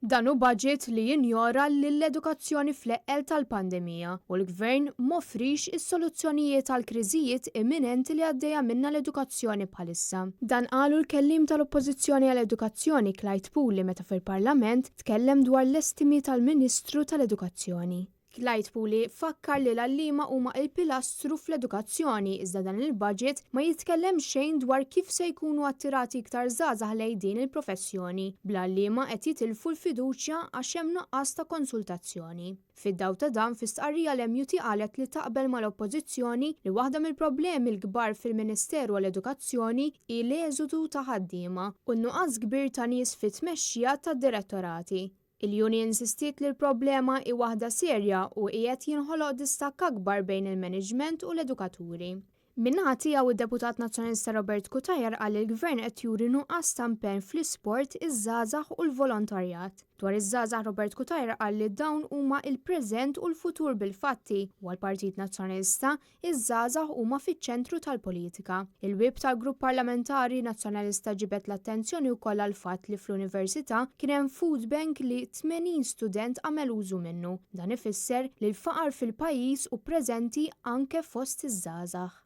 Dan hu budget li jinjora l-edukazzjoni fl-eqqel tal-pandemija u l-Gvern m'offrix is-soluzzjonijiet għal kriżijiet imminenti li għaddejja minnha l-edukazzjoni bħalissa. Dan qalu l-kellim tal-Oppożizzjoni għall-Edukazzjoni Clyde Puli meta fil-Parlament tkellem dwar l-estimi tal-Ministru tal-Edukazzjoni. Clyde Puli fakkar li l-għalliema huma l-pilastru fl-edukazzjoni iżda dan il-budget ma jitkellem xejn dwar kif se jkunu attirati iktar żgħażagħ lejn din il-professjoni. Bl-għalliema qed jitilfu l-fiduċja għax hemm nuqqas ta' konsultazzjoni. Fid-daw ta' dan fi stqarrija l-MUT qalet li taqbel mal-Oppożizzjoni li waħda mill-problemi l-kbar fil-Ministeru għall-Edukazzjoni hi l-eżodu ta' ħaddiema u n-nuqqas kbir ta' nies fit-tmexxija tad-direttorati. Il-Union insistiet li l-problema hi waħda serja u qiegħed jinħoloq distakk akbar bejn il-management u l-edukaturi. Min-naħa tiegħu id-Deputat Nazzjonalista Robert Cutajar qal li l-Gvern qed juri nuqqas ta' impenn fl-isport, iż-żgħażagħ u l-volontarjat. Dwar iż-żgħażagħ Robert Cutajar qal li dawn huma l-preżent u l-futur bil-fatti u għall-Partit Nazzjonalista iż-żgħażagħ huma fiċ-ċentru tal-politika. Il-wib tal-Grupp Parlamentari Nazzjonalista ġibet l-attenzjoni wkoll għal fatt li fl-Università kien hemm food bank li 80 student għamel użu minnu. Dan ifisser li l-faqar fil-pajjiż hu preżenti anke fost iż-żgħażagħ.